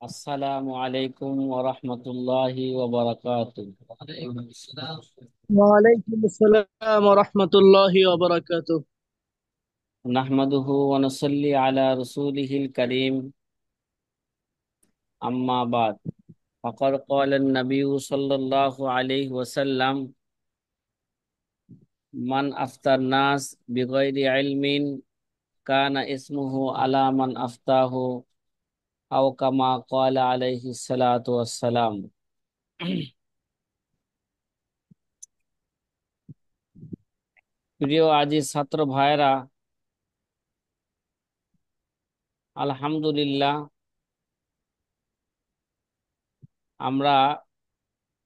আসসালামু আলাইকুম ওয়া রাহমাতুল্লাহি ওয়া বারাকাতুহু। ওয়ালাইকুম আসসালাম ওয়া রাহমাতুল্লাহি ওয়া বারাকাতুহু। নাহমাদুহু ওয়া নুসাল্লি আলা রাসূলিহিল কারীম, আম্মা বাদ। ফাকাদ ক্বালা an-নাবিয়্যু সাল্লাল্লাহু আলাইহি ওয়াসাল্লাম, মান আফতার নাস বিগাইরি ইলমিন কানা ইসমুহু আলা মান আফতাহু, আও কামা ক্বালা আলাইহিস সালাতু ওয়াস সালাম। প্রিয় আজিজ ছাত্র ভাইরা, আলহামদুলিল্লাহ আমরা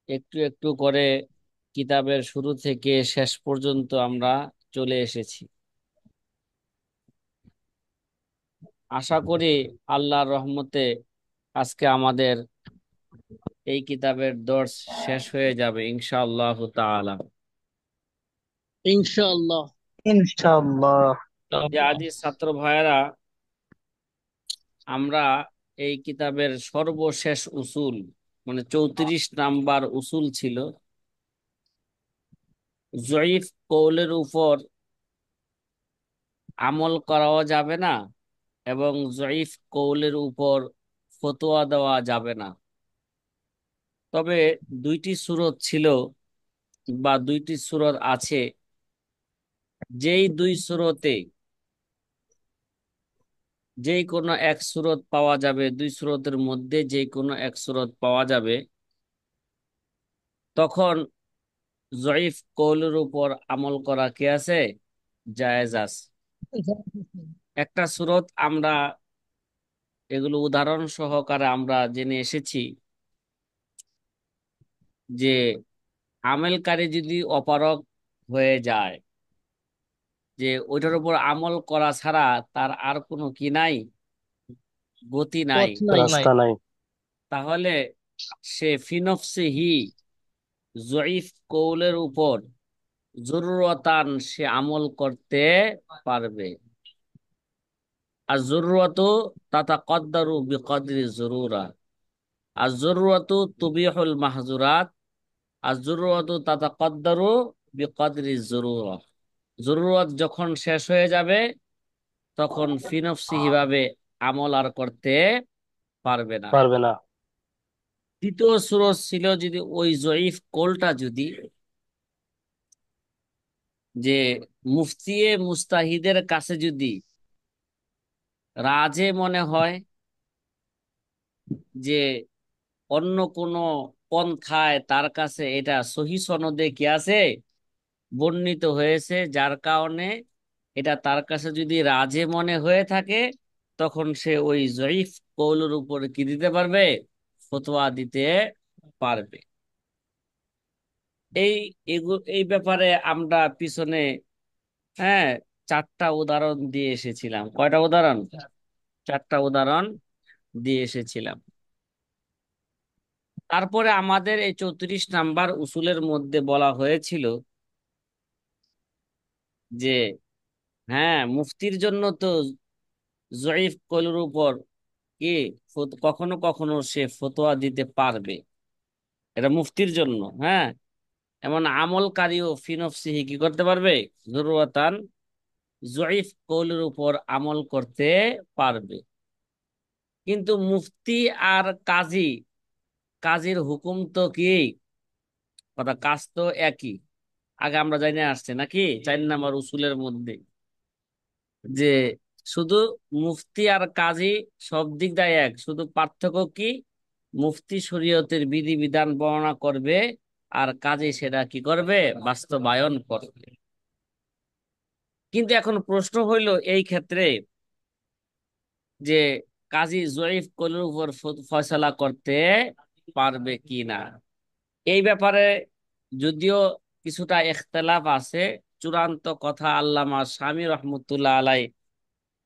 একটু একটু করে কিতাবের শুরু থেকে শেষ পর্যন্ত আমরা চলে এসেছি। আশা করি আল্লাহর রহমতে আজকে আমাদের এই কিতাবের দর্স শেষ হয়ে যাবে ইনশাআল্লাহ তাআলা। ইনশাআল্লাহ। ইনশাআল্লাহ। যে আদি ছাত্র ভাইয়েরা, আমরা এই কিতাবের সর্বশেষ উসুল, মানে 34 নাম্বার উসুল ছিল, জয়ীফ কৌলের উপর আমল করাও যাবে না এবং জয়ীফ কৌলের উপর ফতোয়া দেওয়া যাবে না। তবে দুইটি সূরত ছিল বা দুইটি সূরত আছে, যেই দুই সূরতে যেই কোনো এক সূরত পাওয়া যাবে, দুই সূরতের মধ্যে যেই কোনো এক সূরত পাওয়া যাবে, তখন জয়ীফ কৌলের উপর আমল করা কি আছে, জায়েজ আছে। একটা সূরত আমরা এগুলো উদাহরণ সহকারে আমরা জেনে এসেছি যে আমেলকারী যদি অপারগ হয়ে যায়, যে ওইটার উপর আমল করা ছাড়া তার আর কোনো কি নাই, গতি নাই, পথ নাই। রাস্তা নাই। তাহলে সে ফিনফসিহি জয়ীফ কৌলের উপর জরুরতান সে আমল করতে পারবে। আর জরুরত তাতাকদ্দারু বিকদরি জরুরা, আর জরুরত তুবিহুল মাহজুরাত, আর জরুরত তাতাকদ্দারু বিকদরি জরুরা। জরুরত যখন শেষ হয়ে যাবে তখন ফিনফসিহি ভাবে আমল আর করতে পারবে না। পারবে না। দ্বিতীয় সুরত ছিল, যদি ওই জয়ীফ কোলটা যদি যে মুফতিয়ে মুস্তাহিদের কাছে যদি রাজে মনে হয় যে অন্য কোনো পন্থায় তার কাছে এটা সহি সনদে কি আছে, বর্ণিত হয়েছে, যার কারণে এটা তার কাছে যদি রাজে মনে হয়ে থাকে, তখন সে ওই জয়ীফ কৌলের উপর কি দিতে পারবে, ফতোয়া দিতে পারবে। এই এই ব্যাপারে আমরা পিছনে, হ্যাঁ, চারটা উদাহরণ দিয়ে এসেছিলাম। কয়টা উদাহরণ? চারটা উদাহরণ দিয়ে এসেছিলাম। তারপরে আমাদের এই 34 নাম্বার উসুলের মধ্যে বলা হয়েছিল যে হ্যাঁ, মুফতির জন্য তো জয়ীফ কৌলের উপর কি কখনো কখনো সে ফতোয়া দিতে পারবে, এটা মুফতির জন্য। হ্যাঁ, এমন আমলকারীও ফিনফসিহি কি করতে পারবে, জরুরতান জয়ীফ কৌলের উপর আমল করতে পারবে। কিন্তু মুফতি আর কাজী, কাজীর হুকুম তো কি, কথা কাজ তো একই, আগে আমরা জানি আসছে নাকি 4 নাম্বার উসুলের মধ্যে, যে শুধু মুফতি আর কাজী সব দিক দিয়ে এক, শুধু পার্থক্য কি, মুফতি শরীয়তের বিধিবিধান বর্ণনা করবে আর কাজী সেটা কি করবে, বাস্তবায়ন করবে। কিন্তু এখন প্রশ্ন হইল এই ক্ষেত্রে যে কাজী জয়ীফ কৌলের উপর ফয়সালা করতে পারবে কি না, এই ব্যাপারে যদিও কিছুটা ইখতিলাফ আছে। চূড়ান্ত কথা আল্লামা শামী রহমতুল্লাহ আলাই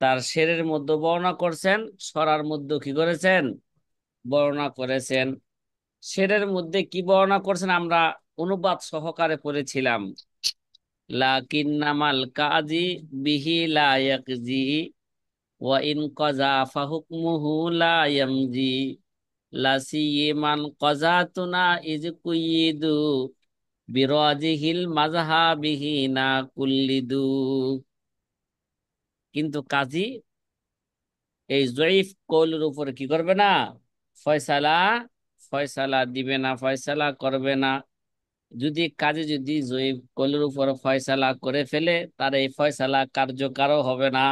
তার শেরের মধ্যে বর্ণনা করছেন, সরার মধ্যে কি করেছেন, বর্ণনা করেছেন। শেরের মধ্যে কি বর্ণনা করছেন আমরা অনুবাদ সহকারে পড়েছিলাম, লাকিন্নামাল কাজী বিহি লা ইয়াকজি ওয়া ইন কাযা ফাহুকমুহু লা ইয়ামজি। লাসিমান কাযাতুনা ইজ কুইদু বিরাজিহিল মাযহাবিহি না কুল্লিদু। কিন্তু কাজী এই জয়ীফ কৌলের উপরে কি করবে না? ফয়সালা ফয়সালা দিবে না, ফয়সালা করবে না। যদি কাজী যদি জয়ীফ কৌলের উপর ফয়সালা করে ফেলে, তার এই ফয়সালা কার্যকর হবে না।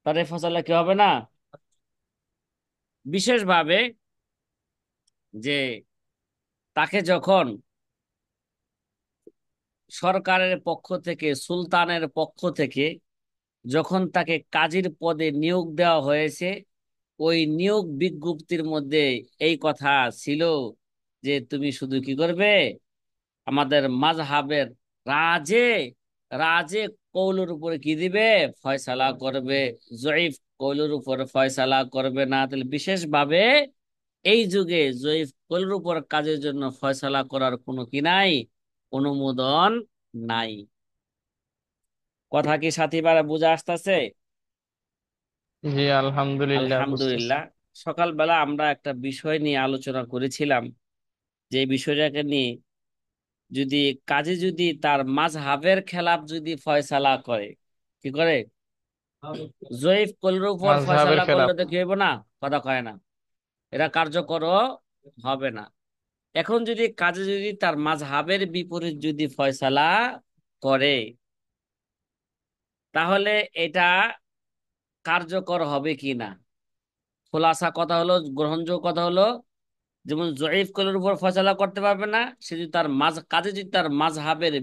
তার এই ফয়সালা কি হবে না? বিশেষভাবে যে তাকে যখন সরকারের পক্ষ থেকে, সুলতানের পক্ষ থেকে যখন তাকে কাজীর পদে নিয়োগ দেওয়া হয়েছে, ওই নিয়োগ বিজ্ঞপ্তির মধ্যে এই কথা ছিল যে তুমি শুধু কি করবে, আমাদের মাযহাবের রাজে রাজে কৌলের উপরে কি দিবে, ফয়সালা করবে। জয়ীফ কৌলের উপর ফয়সালা করবে না। তাহলে বিশেষভাবে এই যুগে জয়ীফ কৌলের উপর কাজের জন্য ফয়সালা করার কোনো কি নাই, অনুমোদন নাই। কথা কি সাথীবার বুঝে আসতেছে? জি, আলহামদুলিল্লাহ বুঝতেছি। আলহামদুলিল্লাহ। সকালবেলা আমরা একটা বিষয় নিয়ে আলোচনা করেছিলাম, যে বিষয়টাকে নিয়ে যদি কাজী যদি তার মাযহাবের খেলাফ যদি ফয়সালা করে, কি করে, জয়ীফ কলের উপর মাযহাবের ফয়সালা করলে খেলাফ। তো কি হইব না? কথা কয় না, এটা কার্যকর হবে না। এখন যদি কাজী যদি তার মাযহাবের বিপরীত যদি ফয়সালা করে, তাহলে এটা কার্যকর হবে কি না? খোলাসা কথা হলো, গ্রহণযোগ্য কথা হলো, যেমন জয়ীফ কলের উপর ফয়সালা করতে পারবে না, সে যদি তার কাজে যদি তার মাযহাবের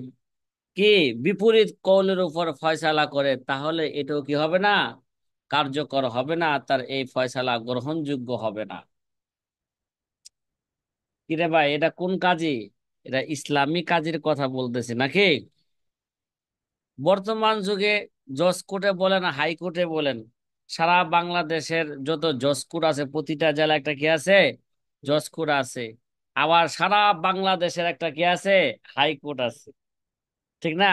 কি বিপরীত কৌলের উপর ফয়সালা করে, তাহলে এটাও কি হবে না? কার্যকর হবে না, তার এই ফয়সালা গ্রহণযোগ্য হবে না। কিরে ভাই, এটা কোন কাজী? এটা ইসলামী কাজীর কথা বলতেছে নাকি? বর্তমান যুগে জজ কোর্টে বলেন, হাইকোর্টে বলেন, সারা বাংলাদেশের যত জজ কোর্ট আছে, প্রতিটা জেলা একটা কি আছে, জজ কোর্ট আছে। আবার সারা বাংলাদেশের একটা কি আছে, হাইকোর্ট আছে। ঠিক না?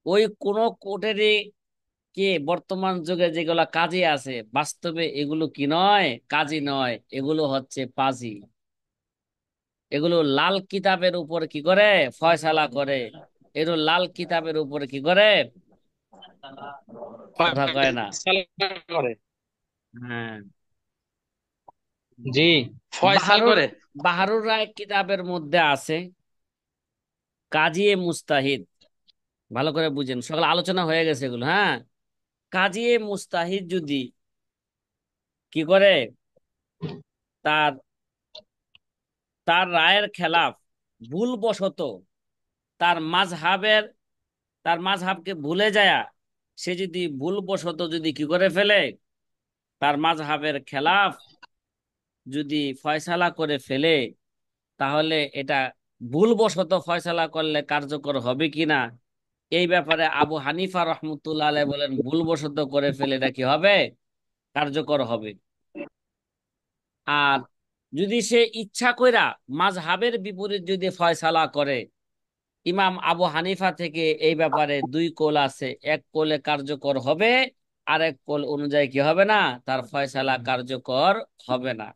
ওই কোন কোর্টেরই কি বর্তমান যুগে যেগুলা কাজী আছে, বাস্তবে এগুলো কি নয়, কাজী নয়, এগুলো হচ্ছে পাজি। এগুলো লাল কিতাবের উপর কি করে, ফয়সালা করে। এগুলো লাল কিতাবের উপর কি করে, কথা কয় না। ফয়সালা করে। হ্যাঁ। জি, ফয়সাল বাহারুর করে। বাহারুর রায় কিতাবের মধ্যে আছে কাজী এ মুস্তাহিদ। ভালো করে বুঝেন, সকাল আলোচনা হয়ে গেছে এগুলো, হ্যাঁ। কাজী এ মুস্তাহিদ যদি কি করে, তার তার রায়ের খেলাফ ভুলবশত, তার মাযহাবের তার মাযহাবকে ভুলে যায়, সে যদি ভুলবশত যদি কি করে ফেলে, তার মাযহাবের খেলাফ যদি ফয়সালা করে ফেলে, তাহলে এটা ভুলবশত ফয়সালা করলে কার্যকর হবে কিনা, এই ব্যাপারে আবু হানিফা রহমতুল্লাহ আলাইহি বলেন ভুলবশত করে ফেলে এটা কি হবে, কার্যকর হবে। আর যদি সে ইচ্ছা কইরা মাযহাবের বিপরীত যদি ফয়সালা করে, ইমাম আবু হানিফা থেকে এই ব্যাপারে দুই কৌল আছে, এক কৌলে কার্যকর হবে, আর এক কৌল অনুযায়ী কি হবে না, তার ফয়সালা কার্যকর হবে না।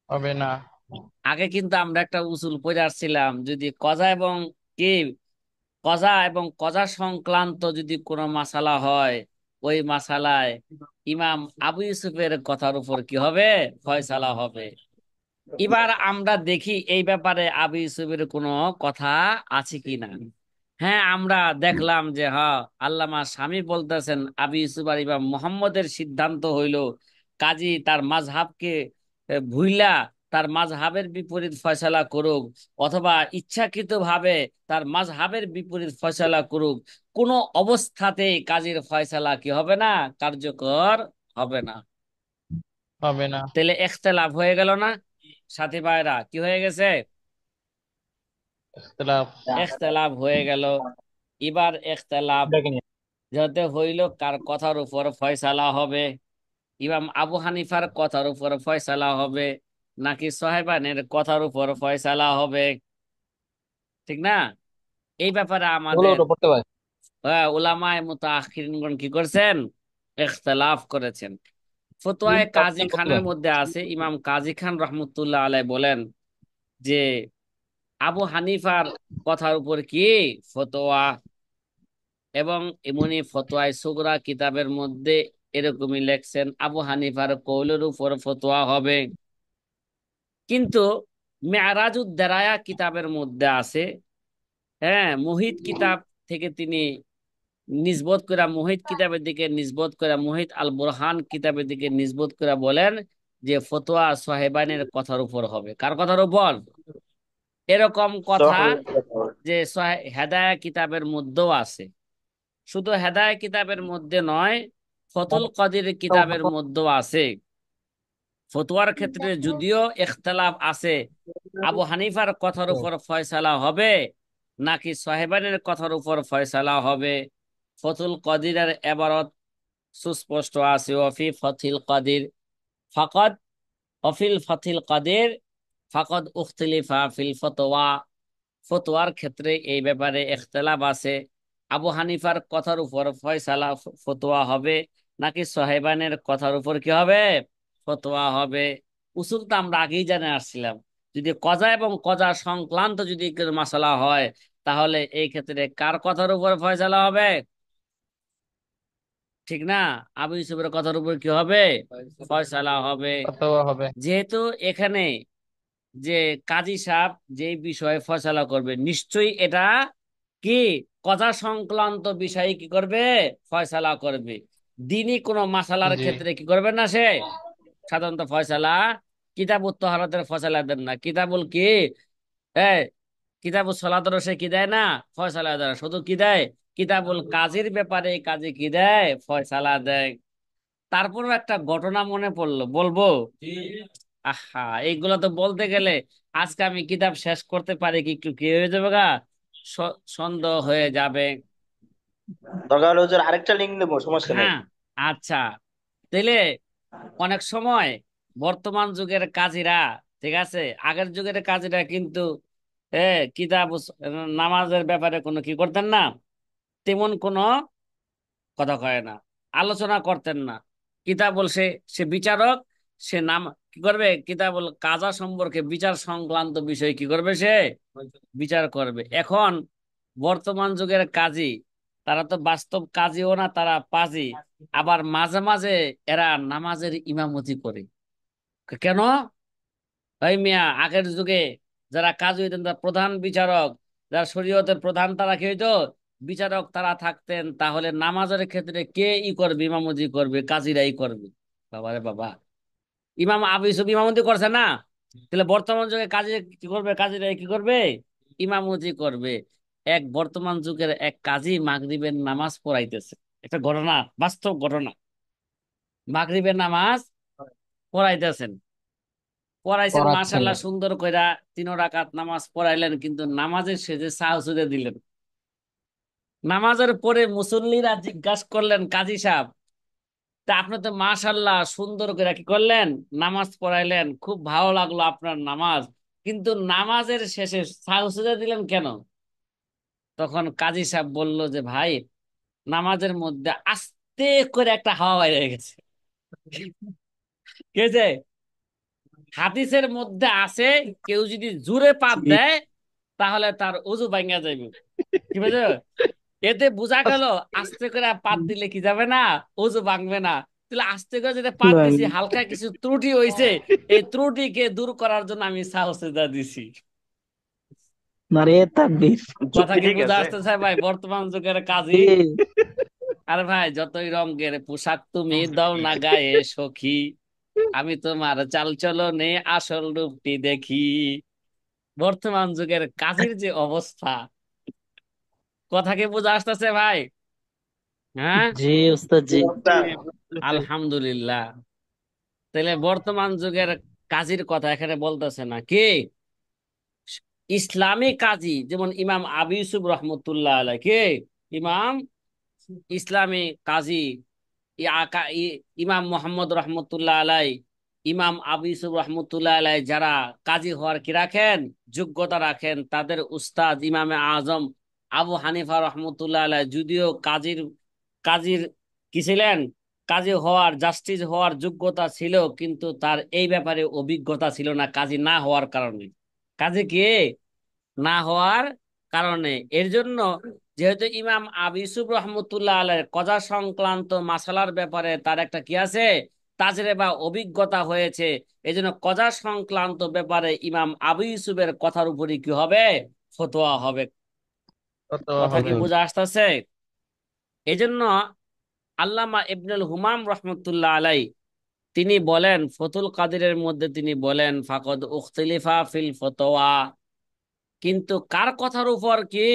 হবে না। আগে কিন্তু আমরা একটা উসুল পড়ে আসছিলাম, যদি কজা এবং কি কজা এবং কজা সংক্রান্ত যদি কোনো মাসালা হয়, ওই মাসালায় ইমাম আবু ইউসুফের কথার উপর কি হবে, ফয়সালা হবে। এবার আমরা দেখি এই ব্যাপারে আবু ইউসুফের কোনো কথা আছে কিনা। হ্যাঁ, আমরা দেখলাম যে হ্যাঁ, আল্লামা শামী বলতেছেন আবু ইউসুফ আর ইমাম মুহাম্মদের সিদ্ধান্ত হইল কাজী তার মাযহাবকে ভুইলা তার মাযহাবের বিপরীত ফয়সালা করুক, অথবা ইচ্ছাকৃত ভাবে তার মাযহাবের বিপরীত ফয়সালা করুক, কোনো অবস্থাতেই কাজীর ফয়সালা কি হবে না, কার্যকর হবে না। হবে না। তাহলে ইখতিলাফ হয়ে গেল না? সাথী ভাইরা, কি হয়ে গেছে? ইখতিলাফ। ইখতিলাফ হয়ে গেল। এবার ইখতিলাফ যাতে হইল কার কথার উপর ফয়সালা হবে, ইমাম আবু হানিফার কথার উপর ফয়সালা হবে, নাকি সাহেবানের কথার উপর ফয়সালা হবে? ঠিক না? এই ব্যাপারে ওগুলো আমাদের ওটা পড়তে পারে। উলামায়ে মুতাআখিরিনগণ কি করছেন, ইখতিলাফ করেছেন। ফতোয়ায়ে কাজী খানের মধ্যে আছে, ইমাম কাজী খান রহমতুল্লাহ আলাই বলেন যে আবু হানিফার কথার উপর কি ফতোয়া, এবং এমনি ফতোয়ায়ে সুগরা কিতাবের মধ্যে এরকমই লেখছেন আবু হানিফার কৌলের উপর ফতোয়া হবে। কিন্তু মেরাজুদ দারায়া কিতাবের মধ্যে আছে, হ্যাঁ, মুহিত কিতাব থেকে তিনি নিসবত করে, মুহিত কিতাবের দিকে নিসবত করে, মুহিত আল বুরহান কিতাবের দিকে নিসবত করে বলেন যে ফতোয়া সাহেবানের কথার উপর হবে। কার কথার উপর? এরকম কথা যে হেদায়া কিতাবের মধ্যেও আছে। শুধু হেদায়া কিতাবের মধ্যে নয়, ফতুল কাদির কিতাবের মধ্যেও আছে। ফতোয়ার ক্ষেত্রে যদিও ইখতিলাফ আছে, আবু হানিফার কথার উপর ফয়সালা হবে নাকি সাহেবানের কথার উপর ফয়সালা হবে, ফতুল কাদিরের এবারত সুস্পষ্ট আছে, ওফি ফতিল কাদির ফাকাদ, অফিল ফতিল কাদির ফাকাদ উখতিলিফা ফিল ফতোয়া। ফতোয়ার ক্ষেত্রে এই ব্যাপারে ইখতিলাফ আছে, আবু হানিফার কথার উপর ফয়সালা ফতোয়া হবে নাকি সাহেবানের কথার উপর কি হবে, ফতোয়া হবে। উসুল তো আমরা আগেই জেনে আসছিলাম, যদি কজা এবং কজা সংক্রান্ত যদি কোনো মাসালা হয়, তাহলে এই ক্ষেত্রে কার কথার উপর ফয়সালা হবে? ঠিক না? আবু ইউসুফের কথার উপর কি হবে, ফয়সালা হবে। ফতোয়া হবে। যেহেতু এখানে যে কাজী সাহেব যে বিষয়ে ফয়সালা করবে, নিশ্চয়ই এটা কি কথা সংক্রান্ত বিষয়ে কি করবে, ফয়সালা করবে। দিনই কোনো মাসালার জি। ক্ষেত্রে কি করবে না সে সাধারণত ফয়সালা কিতাবুত তহারাতের ফয়সালা দেন না, কিতাবুল কি এই কিতাবুল সলাতেরও সে কি দেয় না, ফয়সালা দেয় না। শুধু কি দেয়, কিতাবুল কাজীর ব্যাপারে কাজী কি দেয়, ফয়সালা দেয়। তারপরও একটা ঘটনা মনে পড়লো, বলবো? আহা, এইগুলা তো বলতে গেলে আজকে আমি কিতাব শেষ করতে পারি কি, একটু কি হয়ে যাবে গা, সন্দেহ হয়ে যাবে। দরকার হলে হুজুর আরেকটা লিঙ্ক দেবো, সমস্যা নাই। হ্যাঁ, আচ্ছা, তাইলে অনেক সময় বর্তমান যুগের কাজীরা, ঠিক আছে, আগের যুগের কাজীরা কিন্তু কিতাব নামাজের ব্যাপারে কোনো কি করতেন না, তেমন কোনো কথা কয় না, আলোচনা করতেন না। কিতাবুল সে সে বিচারক, সে নাম কি করবে, কিতাবুল কাজা সম্পর্কে বিচার সংক্রান্ত বিষয় কি করবে, সে বিচার করবে। এখন বর্তমান যুগের কাজী, তারা তো বাস্তব কাজীও না, তারা পাজি। আবার মাঝে মাঝে এরা নামাজের ইমামতি করে। কেন? এই মিয়া, আগের যুগে যারা কাজী হইতেন, তারা প্রধান বিচারক, যারা শরীয়তের প্রধান, তারা কি হইতো, বিচারক তারা থাকতেন। তাহলে নামাজের ক্ষেত্রে কে করবে, ইমামতি করবে, কাজীরাই করবে। বাবারে বাবা, ইমাম আবু ইউসুফ ইমামতি করছে না, তাহলে বর্তমান যুগে কাজী কি করবে, কাজীরাই কি করবে, ইমামতি করবে। এক বর্তমান যুগের এক কাজী মাগরিবের নামাজ পড়াইতেছে, একটা ঘটনা, বাস্তব ঘটনা। মাগরিবের নামাজ পড়াইতেছেন, পড়াইছেন পড়াচ্ছেন। মাশাআল্লাহ সুন্দর কইরা, 3 রাকাত নামাজ পড়াইলেন, কিন্তু নামাজের শেষে সাহসুদে দিলেন। নামাজের পরে মুসল্লিরা জিজ্ঞাসা করলেন, কাজী সাহেব, তা আপনি তো মাশাআল্লাহ সুন্দর করে কি করলেন, নামাজ পড়াইলেন, খুব ভালো লাগলো আপনার নামাজ, কিন্তু নামাজের শেষে সাহসুদে দিলেন কেন? তখন কাজী সাহেব বলল যে ভাই, নামাজের মধ্যে আস্তে করে একটা হাওয়া বাইরে গেছে। কে যে হাদিসের মধ্যে আছে, কেউ যদি জোরে পাত জি। দেয় তাহলে তার ওযু ভাঙা যাবে। কি বুঝছো? এতে বোঝা গেল আস্তে করে পাত দিলে কি যাবে না, ওযু ভাঙবে না। তাহলে আস্তে করে যেটা পাত দিছি, হালকা কিছু ত্রুটি হয়েছে, এই ত্রুটিকে দূর করার জন্য আমি সাহসিদা দিছি। নারে তাকবীর। কথা যুক্তি কি ঠিক বুঝা আছে। আসতেছে ভাই? বর্তমান যুগের কাজী, জি। আর ভাই যতই রঙের পোশাক তুমি দাও না গায়ে সখী, আমি তোমার চাল চলনে আসল রূপটি দেখি। বর্তমান যুগের কাজীর যে অবস্থা, কথা কি বুঝা আসতেছে ভাই? হ্যাঁ, জি উস্তাদ জি। আলহামদুলিল্লাহ। তাহলে বর্তমান যুগের কাজীর কথা এখানে বলতেছে না কি, ইসলামী কাজী যেমন ইমাম আবু ইউসুফ রহমতুল্লাহ আলাই, কে ইমাম ইসলামী কাজী, ইমাম মোহাম্মদ রহমতুল্লাহ আলাই, ইমাম আবু ইউসুফ রহমতুল্লাহ আলাই, যারা কাজী হওয়ার কি রাখেন, যোগ্যতা রাখেন, তাদের উস্তাদ ইমামে আজম আবু হানিফা রহমতুল্লাহ আলাই, যদিও কাজীর কাজীর কি ছিলেন, কাজী হওয়ার, জাস্টিস হওয়ার যোগ্যতা ছিল, কিন্তু তার এই ব্যাপারে অভিজ্ঞতা ছিল না কাজী না হওয়ার কারণে। কাজী কে না হওয়ার কারণে। এর জন্য যেহেতু ইমাম আবু ইউসুফ রহমতুল্লাহ আলাইহির কজা সংক্রান্ত মাসালার ব্যাপারে তার একটা কি আছে, তাজরিবা অভিজ্ঞতা হয়েছে, এই জন্য কজা সংক্রান্ত ব্যাপারে ইমাম আবু ইউসুফের কথার উপরই কি হবে, ফতোয়া হবে। কত কথা কি হবে? বোঝা আসতেছে? এই জন্য আল্লামা ইবনুল হুমাম রহমতুল্লাহ আলাই তিনি বলেন, ফতুল কাদিরের মধ্যে তিনি বলেন, ফাকদ উখতিলিফা ফিল ফতোয়া, কিন্তু কার কথার উপর কি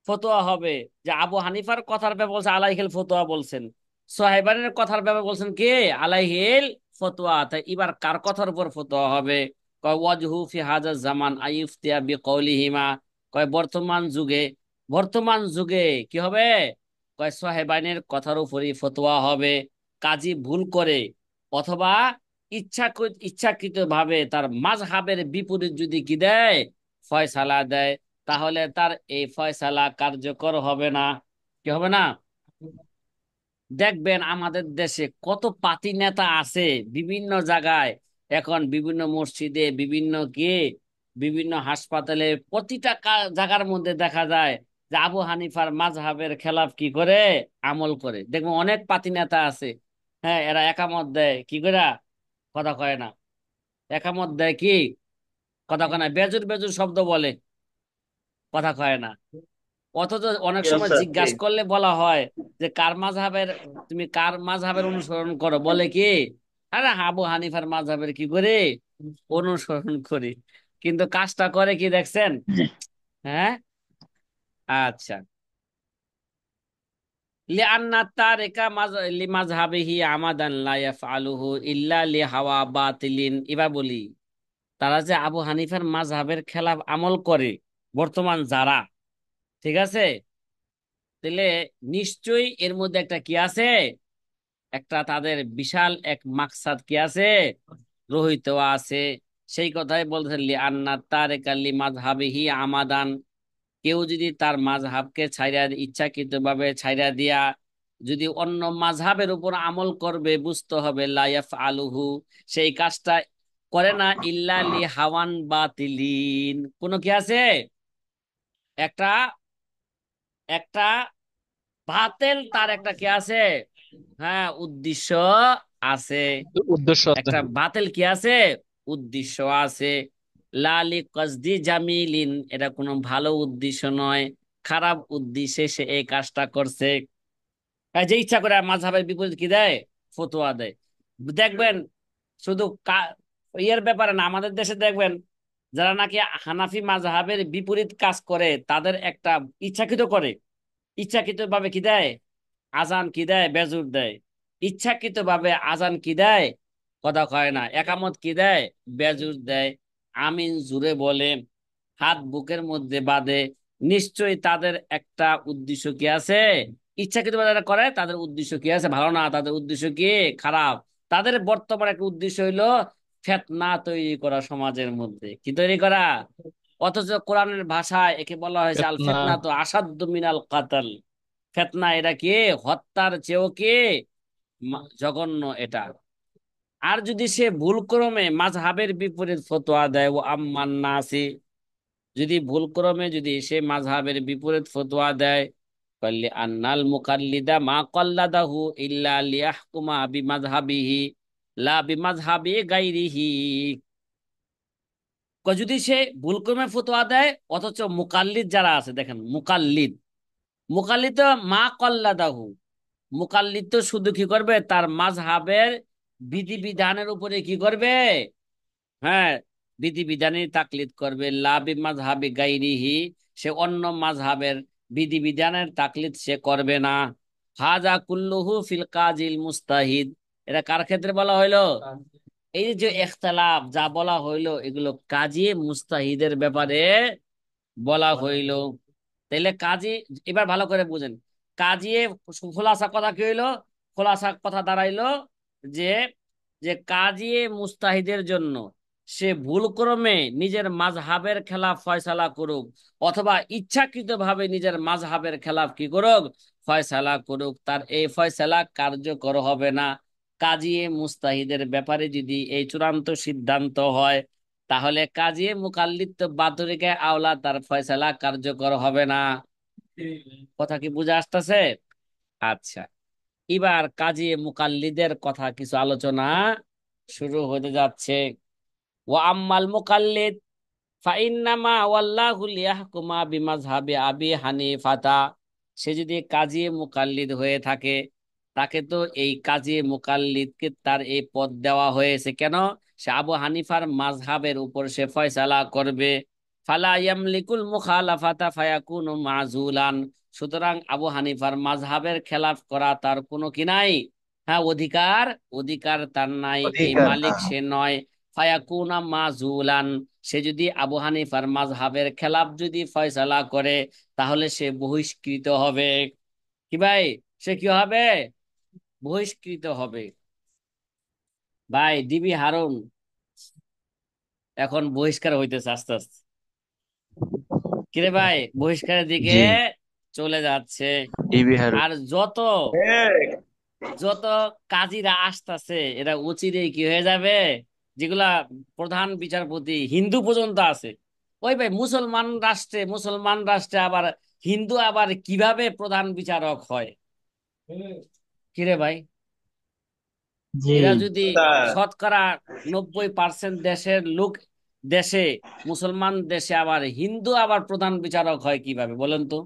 ফতোয়া হবে? যে আবু হানিফার কথার ব্যাপারে বলছে আলাইহিল ফতোয়া বলছেন, সোহাইবানের কথার ব্যাপারে বলছেন কে, আলাইহিল ফতোয়া। তাই এবার কার কথার উপর ফতোয়া হবে? কয় ওয়াজহু ফি হাযা জামান আইফতিয়া বিকৌলিহিমা, কয় বর্তমান যুগে, বর্তমান যুগে কি হবে, কয় সোহাইবানের কথার উপরই ফতোয়া হবে। কাজী ভুল করে অথবা ইচ্ছাকৃত ভাবে তার মাযহাবের বিপরীত যদি কি দেয়, ফয়সালা দেয়, তাহলে তার এই ফয়সালা কার্যকর হবে না। কি হবে না? দেখবেন আমাদের দেশে কত পাতি নেতা আছে বিভিন্ন জায়গায়, এখন বিভিন্ন মসজিদে, বিভিন্ন বিভিন্ন হাসপাতালে, প্রতিটা জায়গার মধ্যে দেখা যায় যে আবু হানিফার মাযহাবের খেলাফ কি করে, আমল করে। দেখবেন অনেক পাতি নেতা আছে, হ্যাঁ, এরা একামত দেয় কি করে, কথা কয় না, একামত দেয় কি, কথা কয় না, বেজুর বেজুর শব্দ বলে, কথা কয় না। অথচ অনেক জি সময় আচ্ছা, জি। জিজ্ঞাসা করলে বলা হয় যে কার মাযহাবের, তুমি কার মাযহাবের অনুসরণ করো, বলে কি, আরে আবু হানিফার মাযহাবের কি করে অনুসরণ করি। কিন্তু কাজটা করে কি দেখছেন? হ্যাঁ, আচ্ছা। লিআন্না তারিকা লিমাযহাবিহি আমাদান লা ইয়াফআলুহু ইল্লা লিহাওয়া বাতিলিন। এবার বলি, তারা যে আবু হানিফার মাযহাবের খেলাফ আমল করে বর্তমান যারা, ঠিক আছে, তাহলে নিশ্চয়ই এর মধ্যে একটা কি আছে, একটা তাদের বিশাল এক মাকসাদ কি আছে, রহিত আছে। সেই কথাই বলতেছেন লি আন্না তারিকা লিমাযহাবিহি আমাদান, কেউ যদি তার মাযহাবকে ছাইরা, ইচ্ছাকৃত ভাবে ছাইরা দিয়া যদি অন্য মাযহাবের উপর আমল করবে, বুঝতে হবে লা ইয়াফআলুহু, সেই কাজটা করে না ইল্লা লি হাওয়ান বাতিলিন, কোন কি আছে, একটা একটা বাতেল, তার একটা কি আছে, হ্যাঁ, উদ্দেশ্য আছে। উদ্দেশ্য আছে। একটা বাতিল কি আছে, উদ্দেশ্য আছে। লালি কসদি জামিলিন, এটা কোনো ভালো উদ্দেশ্য নয়, খারাপ উদ্দেশ্যে সে এই কাজটা করছে। এই যে ইচ্ছা করে মাযহাবের বিপরীত কি দেয়, ফতোয়া দেয়। দেখবেন শুধু ইয়ের ব্যাপারে না, আমাদের দেশে দেখবেন যারা নাকি হানাফি মাযহাবের বিপরীত কাজ করে, তাদের একটা ইচ্ছাকৃত করে, ইচ্ছাকৃত ভাবে কি দেয়, আজান কি দেয়, বেজুর দেয়। ইচ্ছাকৃত ভাবে আজান কি দেয়, কথা কয় না। একামত কি দেয়, বেজুর দেয়। আমিন জুড়ে বলে, হাত বুকের মধ্যে বাঁধে। নিশ্চয়ই তাদের একটা উদ্দেশ্য কি আছে, ইচ্ছাকৃত ভাবে যারা করে তাদের উদ্দেশ্য কি আছে, ভালো না, তাদের উদ্দেশ্য কি, খারাপ। তাদের বর্তমান একটা উদ্দেশ্য হইলো ফিতনা তৈরি করা, সমাজের মধ্যে কি তৈরি করা। অথচ কোরআনের ভাষায় একে বলা হয়েছে আল ফিতনা। ফিতনা তো আসাদ্দু মিনাল কাতাল। ফিতনা এটা কি, হত্যার চেয়েও কি জঘন্য এটা। আর যদি সে ভুলক্রমে মাযহাবের বিপরীত ফতোয়া দেয়, ও আম্মান নাসি, যদি ভুলক্রমে যদি সে মাযহাবের বিপরীত ফতোয়া দেয়, ফাল্লি আন্নাল মুকাল্লিদা মা কাল্লাদাহু ইল্লা লিয়াহকুমা বিমাযহাবিহি লা বিমাযহাবি গায়রিহি। যদি সে ভুলক্রমে ফতোয়া দেয়, অথচ মুকাল্লিদ যারা আছে, দেখেন মুকাল্লিদ, মুকাল্লিদ তো মা কল্লাদাহু, মুকাল্লিদ তো শুধু কি করবে, তার মাযহাবের বিধিবিধানের উপরে কি করবে, হ্যাঁ, বিধিবিধানের তাকলিদ করবে। লা বিমাযহাবি গায়রিহি, সে অন্য মাযহাবের বিধিবিধানের তাকলিদ সে করবে না। হাজা কুল্লুহু ফিল কাজিল মুস্তাহিদ, এটা কার ক্ষেত্রে বলা হইলো, এই যে ইখতিলাফ যা বলা হইলো, এগুলো কাজী মুস্তাহিদের ব্যাপারে বলা হইলো। তাইলে কাজী, এবার ভালো করে বুঝেন, কাজী খোলাসা কথা কি হইলো, খোলাসা কথা দাঁড়াইলো যে, যে কাজী মুস্তাহিদের জন্য সে ভুলক্রমে নিজের মাযহাবের খেলাফ ফয়সালা করুক, অথবা ইচ্ছাকৃত ভাবে নিজের মাযহাবের খেলাফ কি করুক, ফয়সালা করুক, তার এই ফয়সালা কার্যকর হবে না। কাজী মুস্তাহিদের ব্যাপারে যদি এই চূড়ান্ত সিদ্ধান্ত হয়, তাহলে কাজী মুকাল্লিদ তো বাতুরিকে আওলা, তার ফয়সালা কার্যকর হবে না। কথা কি বুঝে আসতেছে? আচ্ছা, এবার কাজী মুকাল্লিদের কথা কিছু আলোচনা শুরু হতে যাচ্ছে। ওয়া আম্মাল মুকাল্লিদ ফাইন্নামা ওয়াল্লাহু লিয়াহকুমা বিমাযহাবি আবি হানিফাতা। সে যদি কাজী মুকাল্লিদ হয়ে থাকে, তাকে তো এই কাজী মুকাল্লিদকে তার এই পদ দেওয়া হয়েছে কেন? সে আবু হানিফার মাযহাবের উপর সে ফয়সালা করবে। ফালা ইয়ামলিকুল মুখালাফাতা ফায়াকুনু মাযুলান। সুতরাং আবু হানিফার মাযহাবের খেলাফ করা তার কোনো কি নাই, হ্যাঁ, অধিকার, অধিকার তার নাই, এই অধিকার না। মালিক সে নয়। ফায়াকুনা মাজুলান। সে যদি আবু হানিফার মাযহাবের খেলাফ যদি ফয়সালা করে, তাহলে সে বহিষ্কৃত হবে। কি ভাই, সে কি হবে? বহিষ্কৃত হবে। ভাই ডিবি হারুন এখন বহিষ্কার হইতেছে আস্তে আস্তে। কিরে ভাই, বহিষ্কারের দিকে জি। চলে যাচ্ছে। ডিবি হারুন। আর যত এই, যত কাজীরা আসতেছে, এরা অচিরেই কি হয়ে যাবে, যেগুলা প্রধান বিচারপতি হিন্দু পর্যন্ত আছে। ওই ভাই, মুসলমান রাষ্ট্রে আবার হিন্দু আবার কিভাবে প্রধান বিচারক হয়? কিরে ভাই, জি। এরা যদি তা শতকরা 90% দেশের লোক, দেশে মুসলমান দেশে আবার হিন্দু আবার প্রধান বিচারক হয় কিভাবে বলেন তো?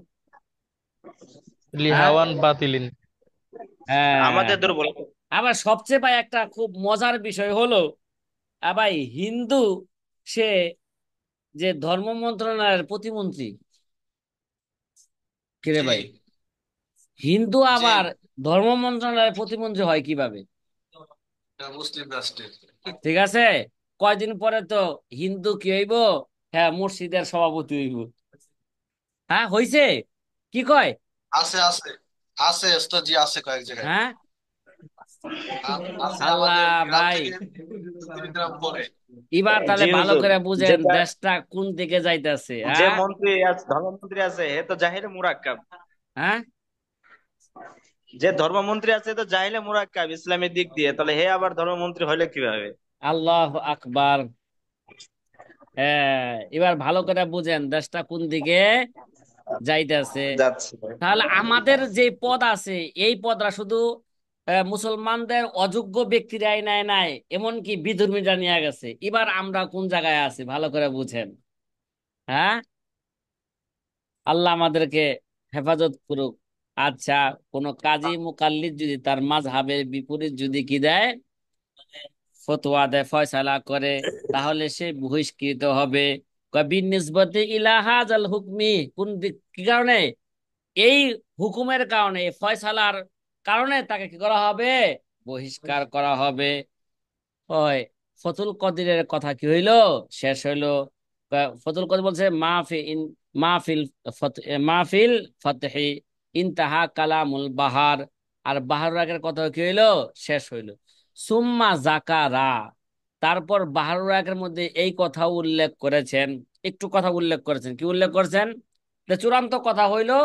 হ্যাঁ, লিহাওয়ান বাতিলিন। হ্যাঁ। আমাদের দুর্বল। আবার সবচেয়ে ভাই একটা খুব মজার বিষয় হলো, ভাই হিন্দু, সে যে ধর্ম মন্ত্রণালয়ের প্রতিমন্ত্রী। কিরে জি ভাই, হিন্দু জি। আবার ধর্ম মন্ত্রণালয়ের প্রতিমন্ত্রী হয় কিভাবে? এটা মুসলিম রাষ্ট্রের। ঠিক আছে, কয়দিন পরে তো হিন্দু কি হইব, হ্যাঁ, মসজিদের সভাপতি হইব। হ্যাঁ, হইছে, কি কয়? আছে আছে আছে ওস্তাদ জি, আছে কয়েক জায়গায়। হ্যাঁ, আছে আল্লাহ আমাদের গ্রাম ভাই, থেকে 2-3 গ্রাম পরে। এবার তাহলে জি ভালো হুজুর। করে বুঝেন যেটা দেশটা কোন দিকে যাইতেছে। যে হ্যাঁ, মন্ত্রী আছে, ধর্মমন্ত্রী আছে, হে তো জাহিরে মুরাক্কাব। হ্যাঁ, যে ধর্মমন্ত্রী আছে তো জাহিলে মুরাক্কাব ইসলামের দিক দিয়ে, তাহলে হে আবার ধর্মমন্ত্রী হলে কিভাবে? আল্লাহ আকবার। হ্যাঁ, এবার ভালো করে বুঝেন দেশটা কোন দিকে যাইতেছে। যাচ্ছে। তাহলে আমাদের যে পদ আছে, এই পদরা শুধু মুসলমানদের অযোগ্য ব্যক্তিরাই নেয় নাই, এমনকি বিধর্মীরা নিয়ে গেছে। এবার আমরা কোন জায়গায় আছি ভালো করে বুঝেন। হ্যাঁ, আল্লাহ আমাদেরকে হেফাজত করুক। আচ্ছা, কোন কাজী মুকাল্লিদ যদি তার মাযহাবের বিপরীত যদি কি দেয়, ফতোয়া দেয়, ফয়সালা করে, তাহলে সে বহিষ্কৃত হবে। বিনিসবতি ইলা হাযাল হুকমি, কি কারণে? এই হুকুমের কারণে, এই ফয়সালার কারণে তাকে কি করা হবে? বহিষ্কার করা হবে। ওই ফতুল কদিরের কথা কি হইলো, শেষ হইলো। ফতুল কদির বলছে মাহফিল মাহফিল ফতহি ইনতাহা কালামুল বাহার। আর বাহার রাগের কথা কি হইলো, শেষ হইলো। সুম্মা জাকারা, তারপর বাহার রাগের মধ্যে এই কথা উল্লেখ করেছেন, একটু কথা উল্লেখ করেছেন। কি উল্লেখ করেছেন? যে চূড়ান্ত কথা হইলো,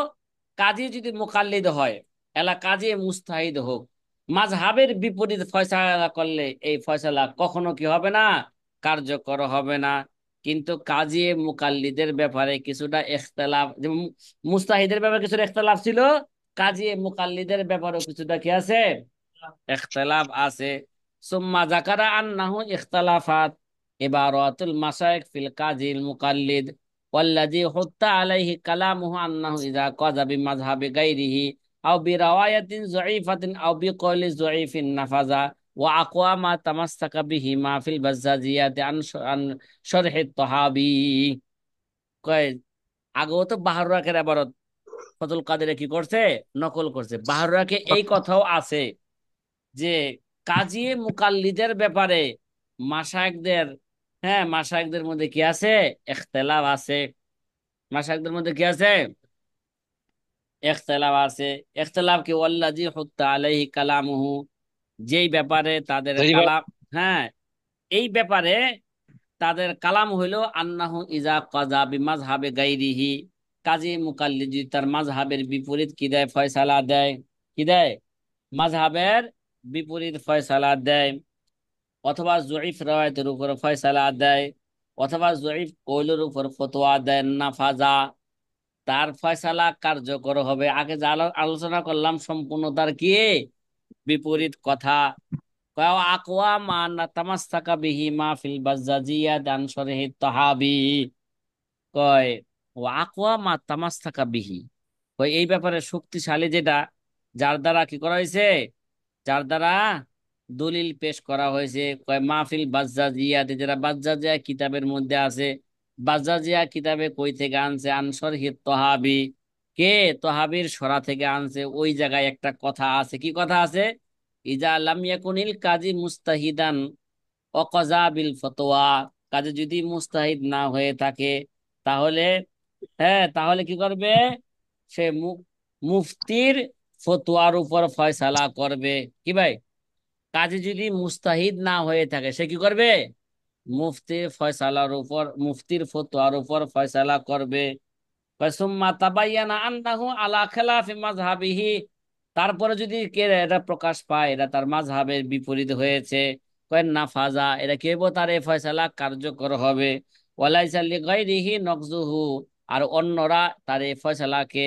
কাজী যদি মুকাল্লিদ হয়, এলা কাজী মুস্তাহিদ হোক, মাযহাবের বিপরীত ফয়সালা করলে এই ফয়সালা কখনো কি হবে না, কার্যকর হবে না। কিন্তু কাজী মুকাল্লিদের ব্যাপারে কিছুটা ইখতিলাফ, যেমন মুস্তাহিদের ব্যাপারে কিছুটা ইখতিলাফ ছিল, কাজী মুকাল্লিদের ব্যাপারেও কিছুটা কি আছে, ইখতিলাফ আছে। সুম্মা যাকারা আন্নাহু ইখতিলাফাত ইবারাতুল মাশায়েখ ফিল কাজিল মুকাল্লিদ ওয়াল্লাযী হুত্তা আলাইহি কালামুহু আন্নাহু ইযা কাযা বিমাযহাবি গায়রিহি আও বিরাওয়ায়াতিন যায়ীফাতিন আও বিকওলি যায়ীফিন নাফাযা ওয়া আকওয়া মা তামাসসাকা বিহি মা ফিল বাজ্জাজিয়াতি আন শরহি তাহাবি। কয়, আগেও তো বাহারুয়াকের ইবারত ফজল কাদেরে কি করছে, নকল করছে। বাহারুয়াকে এই কথাও আছে যে কাজী মুকাল্লিদের ব্যাপারে মাশায়েখদের, হ্যাঁ, মাশায়েখদের মধ্যে কি আছে, ইখতিলাফ আছে। মাশায়েখদের মধ্যে কি আছে, ইখতিলাফ আছে। ইখতিলাফ কি ওয়াল্লাযী হুত্তা আলাইহি কালামুহু, যেই ব্যাপারে তাদের জি ভাই। কালাম, হ্যাঁ, এই ব্যাপারে তাদের কালাম হইল আন্নাহু ইজা কাযা বিমাযহাবি গায়রিহি, কাজী মুকাল্লিদ যদি তার মাযহাবের বিপরীত কি দেয়, ফয়সালা দেয়, কি দেয়, মাযহাবের বিপরীত ফয়সালা দেয়, অথবা জয়ীফ রাওয়ায়াতের উপর ফয়সালা দেয়, অথবা জয়ীফ কৌলের উপর ফতোয়া দেয়, নাফাজা, তার ফয়সালা কার্যকর হবে। আগে যা আলোচনা করলাম সম্পূর্ণ তার কি বিপরীত কথা। কয় আকওয়া মা তামাসসাকা বিহি মা ফিল বাজ্জাজিয়া দান শরহি তাহাবি, কয় ও আকওয়া মা তামাসসাকা বিহি, কয় এই ব্যাপারে শক্তিশালী যেটা, যার দ্বারা কি করা হয়েছে, যার দ্বারা দলিল পেশ করা হয়েছে, কয় মাহফিল বাজ্জাজিয়াতে, যেটা বাজ্জাজিয়া কিতাবের মধ্যে আছে। বাজ্জাজিয়া কিতাবে কই থেকে আনছে, আনসর হি তহাবি, কে তহাবির সরা থেকে আনছে। ওই জায়গায় একটা কথা আছে, কি কথা আছে, ইজা লাম ইয়াকুনিল কাজী মুস্তাহিদান অকজা বিল ফতোয়া, কাজে যদি মুস্তাহিদ না হয়ে থাকে, তাহলে, হ্যাঁ, তাহলে কি করবে, সে মুফতির ফতোয়ার উপর ফয়সালা করবে। কি ভাই, কাজে যদি মুস্তাহিদ না হয়ে থাকে সে কি করবে, মুফতির ফয়সালার উপর, মুফতির ফতোয়ার উপর ফয়সালা করবে। সুম্মা তাবায়্যানা আন্নাহু আলা খিলাফি মাযহাবিহি, তারপরে যদি কে এটা প্রকাশ পায় এটা তার মাযহাবের বিপরীত হয়েছে, কয় নাফাজা, এটা কি হবে, তার এই ফয়সালা কার্যকর হবে। ওয়ালাইসা লিগাইরিহি নকজুহু, আর অন্যরা তার এই ফয়সালাকে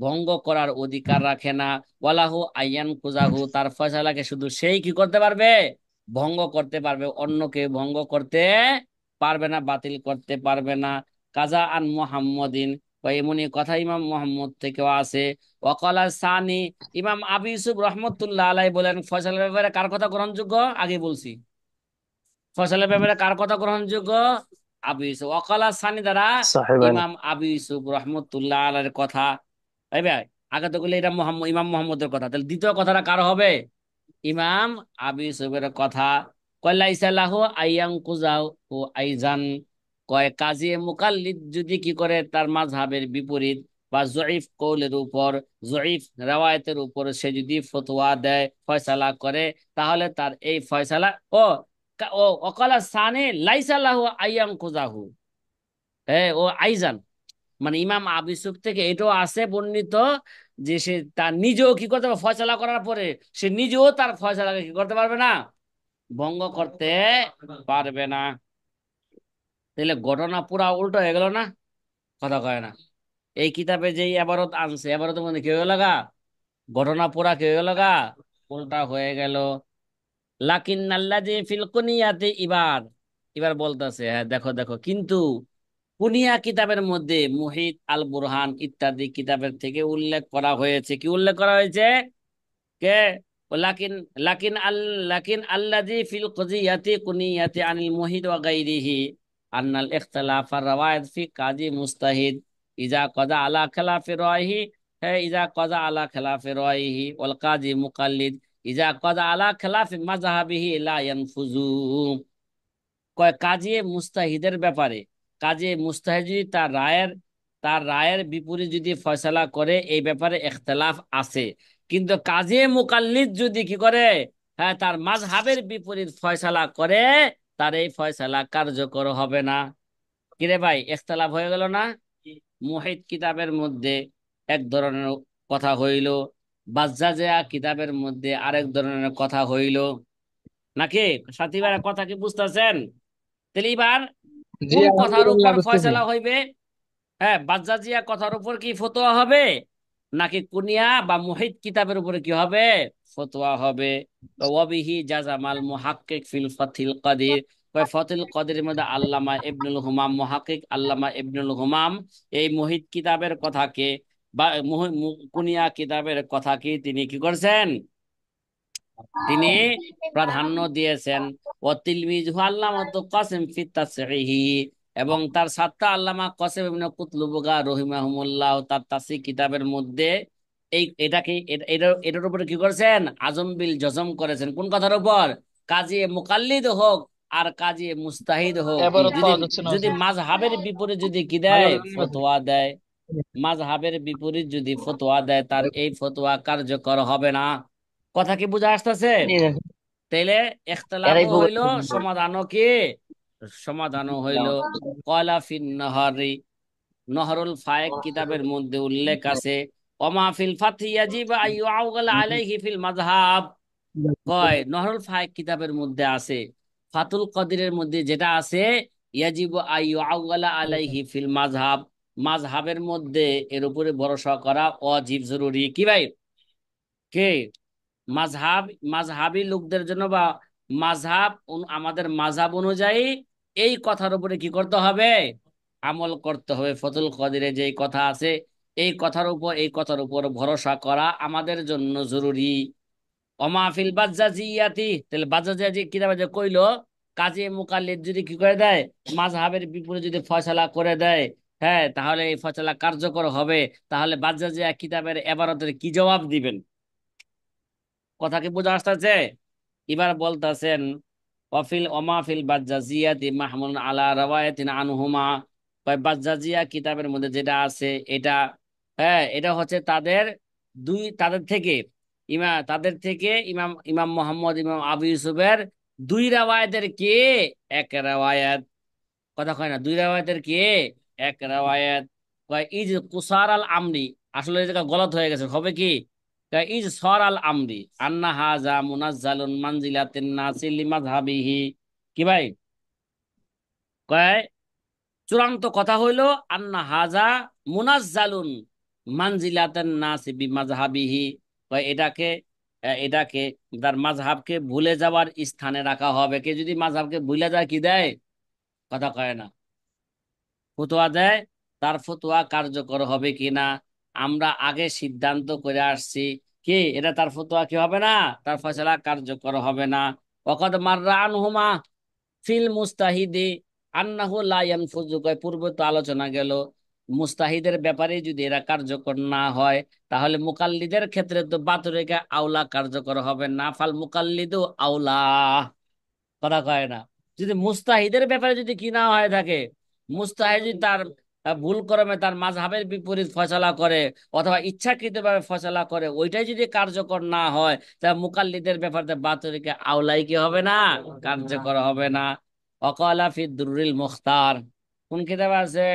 ভঙ্গ করার অধিকার রাখে না। ওয়ালাহু আইয়ান কুজাহু, তার ফয়সালাকে শুধু সেই কি করতে পারবে, ভঙ্গ করতে পারবে, অন্যকে ভঙ্গ করতে পারবে না, বাতিল করতে পারবে না। কাজা আন মুহাম্মদিন, বা এমনই কথা ইমাম মোহাম্মদ থেকেও আছে। ওয়াকালা সানি, ইমাম আবু ইউসুফ রহমতুল্লাহ আলাই বলেন, ফয়সালের ব্যাপারে কার কথা গ্রহণযোগ্য, আগে বলছি, ফয়সালের ব্যাপারে কার কথা গ্রহণযোগ্য, আবু ইউসুফ। ওয়াকালা সানি দ্বারা صحيح ভাই। ইমাম আবু ইউসুফ রহমতুল্লাহ আলাইর কথা। তাই ভাই, আগে তো বলে এটা মোহাম্মদ, ইমাম মোহাম্মদের কথা, তাহলে দ্বিতীয় কথাটা কার হবে, ইমাম আবু ইউসুফের কথা। কয় লাইসা লাহু আইয়াং কুজাও ও আইজান, কয় কাজী মুকাল্লিদ যদি কি করে তার মাযহাবের বিপরীত বা জয়ীফ কৌলের উপর, জয়ীফ রাওয়ায়াতের উপর সে যদি ফতোয়া দেয়, ফয়সালা করে, তাহলে তার এই ফয়সালা ও ও অকালা সানে লাইসা লাহু আইয়াং কুজাহু, হ্যাঁ, ও আইজান, মানে ইমাম আবু ইউসুফ থেকে এটাও আছে বর্ণিত যে সে তার নিজেও কি করতে পারবে, ফয়সালা করার পরে সে নিজেও তার ফয়সালাকে কি করতে পারবে না, ভঙ্গ করতে পারবে না। তাহলে ঘটনা পুরা উল্টো হয়ে গেল না, কথা কয় না। এই কিতাবে যে এবারত আনছে, এবারতের মধ্যে কি হয়ে গেল গা, ঘটনা পুরা কি হয়ে গেল গা, উল্টা হয়ে গেল। লাকিন আল্লাযী ফিল কুনিয়াতি, এবার এবার বলতেছে, হ্যাঁ দেখো দেখো, কিন্তু কুনিয়া কিতাবের মধ্যে মুহিত আল বুরহান ইত্যাদি কিতাবের থেকে উল্লেখ করা হয়েছে, কি উল্লেখ করা হয়েছে, কে, ও লাকিন, লাকিন আল লাকিন আল্লাযী ফিল কুজিয়াতি কুনিয়াতি আনিল মুহিত ওয়া গায়রিহি আন্নাল ইখতিলাফ আর রাওয়ায়াত ফি কাজী মুস্তাহিদ ইজা কাযা আলা খিলাফি রায়হি, হ্যাঁ, ইজা কাযা আলা খিলাফি রায়হি ওয়াল কাজী মুকাল্লিদ ইজা কাযা আলা খিলাফি মাযহাবিহি লা ইয়ানফুযু, কয় কাজী মুস্তাহিদের ব্যাপারে, কাজী মুস্তাহিদ যদি তার রায়ের বিপরীত যদি ফয়সালা করে, এই ব্যাপারে ইখতিলাফ আছে, কিন্তু কাজী মুকাল্লিদ যদি কি করে, হ্যাঁ, তার মাযহাবের বিপরীত ফয়সালা করে, তার এই ফয়সালা কার্যকর হবে না। কিরে ভাই, ইখতিলাফ হয়ে গেল না, মুহিত কিতাবের মধ্যে এক ধরনের কথা হইল, বাজ্জাজিয়া কিতাবের মধ্যে আরেক ধরনের কথা হইল, নাকি সাথী ভাইরা, কথা কি বুঝতেছেন? তাহলে এবার জি কোন কথার আলহামদুলিল্লাহ উপর বুঝতেছি। ফয়সালা হইবে, হ্যাঁ, বাজ্জাজিয়া কথার উপর কি ফতোয়া হবে, নাকি কুনিয়া বা মুহিত কিতাবের উপরে কি হবে, ফতোয়া হবে। তো ওয়াবিহি জাজামাল মুহাক্কিক ফিল ফাথিল কাদির, কয় ফাথিল কাদিরের মধ্যে আল্লামা ইবনুল হুমাম, মুহাক্কিক আল্লামা ইবনুল হুমাম এই মুহিত কিতাবের কথাকে বা কুনিয়া কিতাবের কথাকে তিনি কি করছেন, তিনি প্রাধান্য দিয়েছেন। ও তিলমিজহু আল্লামাতু কাসিম ফি তাসহিহি, এবং তার ছাত্র আল্লামা কাসিম ইবনে কুতলুবগা রহিমাহুমুল্লাহ তার তাসহিহ কিতাবের মধ্যে এই এটাকে এটার উপরে কি করেছেন, আজম বিল জজম করেছেন, কোন কথার উপর, কাজী মুকাল্লিদ হোক আর কাজী মুস্তাহিদ হোক, এবারও যদি পাওয়া যাচ্ছে না যদি হুজুর। মাযহাবের বিপরীত যদি কি ভালো দেয়, লাগলো না। ফতোয়া দেয়, মাযহাবের বিপরীত যদি ফতোয়া দেয়, তার এই ফতোয়া কার্যকর হবে না। কথা কি বুঝা আসতেছে? তাইলে এরাই ইখতিলাফও হইলো, সমাধানও কি, সমাধানও হইলো। কয়লা ফিন নাহারি, নহরুল ফায়েক কিতাবের মধ্যে উল্লেখ আছে, ওমা ফিল ফাতহি ইয়াজিবু আইয়ু আউগালা আলাইহি ফিল মাযহাব। কয় নহরুল ফায়েক কিতাবের মধ্যে আছে, ফাতুল কদিরের মধ্যে যেটা আছে, ইয়াজিবু আইয়ু আউগালা আলাইহি ফিল মাযহাব, মাযহাবের মধ্যে এর উপরে ভরসা করা অজীব জরুরি। কি ভাই? কে মাযহাব, মাযহাবী লোকদের জন্য বা আমাদের মাযহাব অনুযায়ী এই কথার উপরে কি করতে হবে? আমল করতে হবে। ফতুল কদিরে যে কথা আছে, এই কথার উপর ভরসা করা আমাদের জন্য জরুরি। অমাহফিল বাজ্জাজিয়াতি, তাহলে বাজ্জাজিয়াতি কিতাবে যে কইলো, কাজী মুকাল্লিদ যদি কি করে দেয়, মাযহাবের বিপরীতে যদি ফয়সালা করে দেয়, হ্যাঁ, তাহলে এই ফয়সালা কার্যকর হবে। তাহলে বাজ্জাজিয়া কিতাবের এবারতের কি জবাব দিবেন? কথা কি বোঝা আসতেছে? এবার বলতেছেন, ওমাফিল বাজ্জাজিয়াতি মাহমুল আলা রাওয়ায়াতিন আনহুমা, বাজ্জাজিয়া কিতাবের মধ্যে যেটা আছে এটা, হ্যাঁ, এটা হচ্ছে তাদের থেকে তাদের থেকে ইমাম ইমাম মোহাম্মদ ইমাম আবু ইউসুফের দুই রাওয়ায়াতের কে এক রাওয়ায়াত। কথা কয় না, দুই রাওয়ায়াতের কে এক রাওয়ায়াত। কয় ইজ কুসার আল আমরি, আসলে এই জায়গা গলত হয়ে গেছে, হবে কি? কয় ইজ সর আল আমরি আন্না হাজা মুনাজ্জালুন মানজিলাতিন নাসি লিমাযহাবিহি। কি ভাই? কয় চূড়ান্ত কথা হইলো আন্না হাজা মুনাজ্জালুন মানজিলাতান নাসি বিমাযহাবিহি। কয় এটাকে তার মাযহাবকে ভুলে যাওয়ার স্থানে রাখা হবে। কে যদি মাযহাবকে ভুলে যায় কি দেয়? কথা কয় না, ফতোয়া দেয়, তার ফতোয়া কার্যকর হবে কিনা আমরা আগে সিদ্ধান্ত করে আসছি। কি এটা তার ফতোয়া কি হবে না, তার ফয়সালা কার্যকর হবে না। ওয়াকাদ মাররা আনহুমা ফিল মুস্তাহিদি আন্নাহু লা ইয়ানফুযু, পূর্বে তো আলোচনা গেল মুস্তাহিদের ব্যাপারে যদি এরা কার্যকর না হয়, তাহলে মুকাল্লিদের ক্ষেত্রে তো বাতুরেকে আউলা কার্যকর হবে না, ফাল মুকাল্লিদু আউলা। কথা কয় না, যদি মুস্তাহিদের ব্যাপারে যদি কি না হয়ে থাকে, মুস্তাহিদ যদি তার ভুল ক্রমে তার মাযহাবের বিপরীত ফয়সালা করে অথবা ইচ্ছাকৃতভাবে ফয়সালা করে, ওইটাই যদি কার্যকর না হয়, তা মুকাল্লিদের ব্যাপারে বাতুরিকে আউলাই কি হবে না, কার্যকর হবে না। ওয়াকালা ফি দুরুল মুখতার, কোন কিতাব আছে?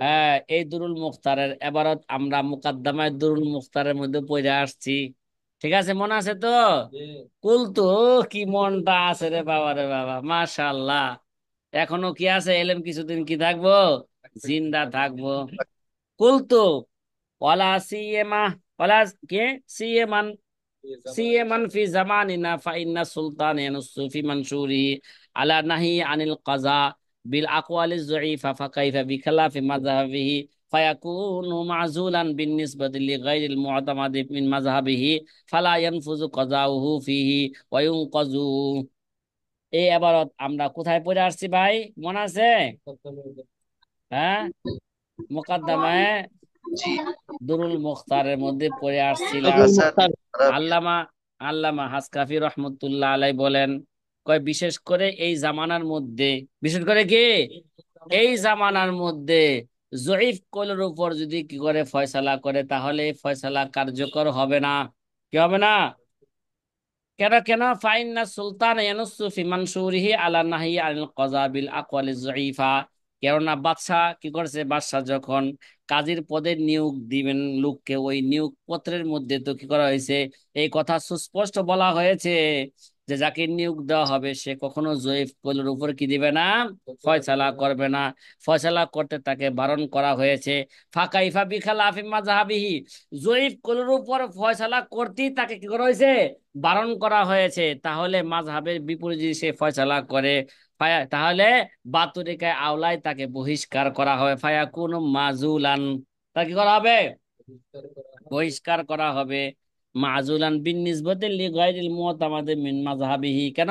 হ্যাঁ, এই দুরুল মুখতারের এবারত আমরা মুকাদ্দামায় দুরুল মুখতারের মধ্যে পড়ে আসছি। ঠিক আছে, মনে আছে তো? কুল তো, কি মনটা আছে রে বাবা, রে বাবা, মাশাআল্লাহ। এখনো কি আছে এলেম, কিছুদিন কি থাকবো, জিন্দা থাকবো। কুল তো ওয়ালা সিয়েমা, ওয়ালা কে সিয়েমান, সিয়েমান ফি জামানিনা ফাইন্না সুলতান ইয়ানুসু ফি মানশুরি আলা নাহি আনিল কাযা বিল আকওয়ালিজ যঈফা ফাকাইফা বিখিলাফি মাযহাবিহি ফায়াকুনু মাযুলান বিন্নিসবাতি লিগাইরিল মু'তামাদি মিন মাযহাবিহি ফালা ইয়ানফুযু কাযাউহু ফিহি ওয়া ইউনকাযু। এই এবারত আমরা কোথায় পড়ে আসছি ভাই, মনে আছে? হ্যাঁ, মুকাদ্দামায়ে জি। দুরুল মুখতারের মধ্যে পড়ে আসছিলাম। ফতুল আচ্ছা মুখতার। আল্লামা আল্লামা হাসকাফি রহমতুল্লাহ আলাই বলেন, কয় বিশেষ করে এই জামানার মধ্যে, বিশেষ করে কি এই জামানার মধ্যে জয়ীফ কৌলের উপর যদি কি করে ফয়সালা করে, তাহলে এই ফয়সালা কার্যকর হবে না। কি হবে না? কেন কেন? ফাইন্না সুলতান ইয়ানুসু ফি মানশুরিহি আলা নাহি আনিল কাযা বিল আকওয়ালি যঈফা। কেননা বাদশা কি করছে, বাদশা যখন কাজীর পদে নিয়োগ দিবেন লোককে, ওই নিয়োগ পত্রের মধ্যে তো কি করা হয়েছে, এই কথা সুস্পষ্ট বলা হয়েছে যে যাকে নিয়োগ দেওয়া হবে সে কখনো জয়ীফ কৌলের উপর কি দিবে না, ফয়সালা করবে না। ফয়সালা করতে তাকে বারণ করা হয়েছে। ফাকাইফা বিখালাফি মাযহাবিহি, জয়ীফ কৌলের উপর ফয়সালা করতেই তাকে কি করা হয়েছে, বারণ করা হয়েছে। তাহলে মাযহাবের বিপরীতে যদি সে ফয়সালা করে, তাহলে বাতুরিকায় আওলায় তাকে বহিষ্কার করা হবে। ফায়াকুনু মাজুলান, তা কি করা হবে, বহিষ্কার করা হবে। মাজুলান বিন নিসবতি লিগাইরিল মুতামাদি মিন মাযহাবিহি, কেন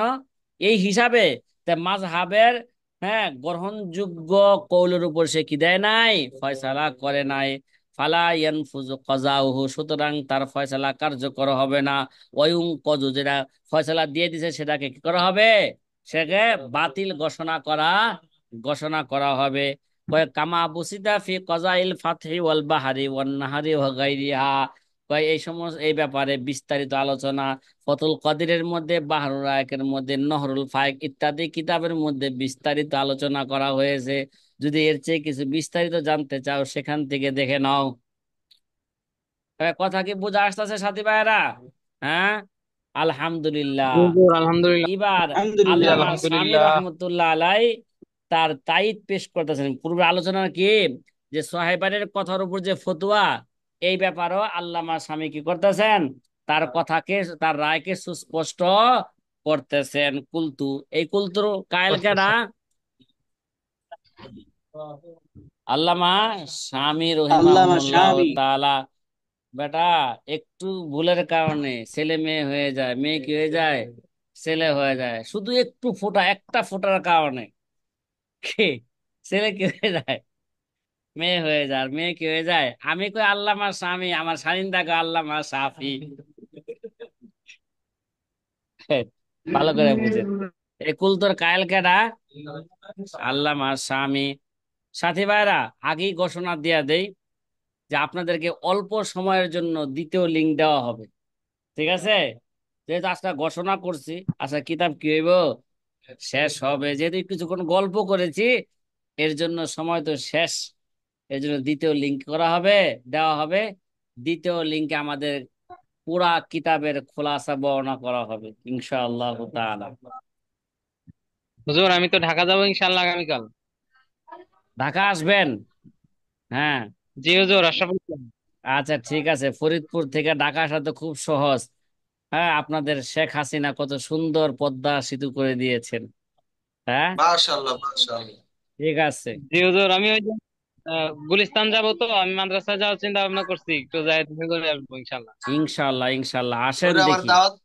এই হিসাবে, তে মাযহাবের, হ্যাঁ, গ্রহণযোগ্য কৌলের উপর সে কি দেয় নাই, ফয়সালা করে নাই। ফালা ইয়ানফুযু কাযাউহু, সুতরাং তার ফয়সালা কার্যকর হবে না। ওয়ুং কজু, যেটা ফয়সালা দিয়ে দিছে সেটাকে কি করা হবে, সেকে বাতিল ঘোষণা করা হবে। কয় কামা বুসিদা ফি কাযাইল ফাতহি ওয়াল বাহরি ওয়ান নাহারি ওয়া গায়রিহা, কয় এই সমস্ত এই ব্যাপারে বিস্তারিত আলোচনা ফতুল কদিরের মধ্যে, বাহরুল রায়কের মধ্যে, নহরুল ফায়েক ইত্যাদি কিতাবের মধ্যে বিস্তারিত আলোচনা করা হয়েছে। যদি এর চেয়ে কিছু বিস্তারিত জানতে চাও সেখান থেকে দেখে নাও। কথা কি বোঝা আসতেছে সাথী ভাইয়েরা? হ্যাঁ, আলহামদুলিল্লাহ। জি হুজুর, আলহামদুলিল্লাহ। এবার আলহামদুলিল্লাহ। আল্লামা শামী আলহামদুলিল্লাহ। রহমতুল্লাহ আলাই তার তাইদ পেশ করতেছেন। পূর্বে আলোচনা কি, যে সোহাইবানের কথার উপর যে ফতোয়া, এই ব্যাপারেও আল্লামা শামী কি করতেছেন, তার কথাকে, তার রায়কে সুস্পষ্ট করতেছেন। কুলতু, এই কুলতুর কায়েল কেনা? আল্লামা শামী আল্লামা রহিমাহুল্লাহ শামী। তাআলা। বেটা, একটু ভুলের কারণে ছেলে মেয়ে হয়ে যায়, মেয়ে কি হয়ে যায়, ছেলে হয়ে যায়। শুধু একটু ফোঁটা, একটা ফোঁটার কারণে কি ছেলে কি হয়ে যায়, মেয়ে হয়ে যায়। আর মেয়ে কি হয়ে যায়, আমি কই আল্লামা স্বামী, আমার স্বাধীনতা কই আল্লামা সাফি। ভালো করে বুঝেন, এই কুল তোর কায়েল কেডা? আল্লামা স্বামী। সাথী ভাইরা, আগেই ঘোষণা দিয়া দেই যে আপনাদেরকে অল্প সময়ের জন্য দ্বিতীয় লিঙ্ক দেওয়া হবে। ঠিক আছে? যেহেতু আজকে ঘোষণা করছি, আচ্ছা কিতাব কি হইব, শেষ হবে। যেহেতু কিছুক্ষণ গল্প করেছি, এর জন্য সময় তো শেষ। এর জন্য দ্বিতীয় লিঙ্ক করা হবে, দেওয়া হবে। দ্বিতীয় লিঙ্কে আমাদের পুরা কিতাবের খোলাসা বর্ণনা করা হবে ইনশাআল্লাহ তাআলা। হুজুর, আমি তো ঢাকা যাবো ইনশাআল্লাহ আগামীকাল। ঢাকা আসবেন? হ্যাঁ, জি হুজুর, আশা করছি। আচ্ছা ঠিক আছে। ফরিদপুর থেকে ঢাকা আসা তো খুব সহজ। হ্যাঁ, আপনাদের শেখ হাসিনা কত সুন্দর পদ্মা সেতু করে দিয়েছেন। হ্যাঁ, মাশাআল্লাহ মাশাআল্লাহ। ঠিক আছে। জি হুজুর, আমি ওই যে গুলিস্তান যাবো, তো আমি মাদ্রাসায় যাওয়ার চিন্তা ভাবনা করছি, একটু যাই দেখা করে আসবো ইনশাআল্লাহ। ইনশাল্লাহ ইনশাল্লাহ, আসেন ওরে আমার দেখি। দাওয়াত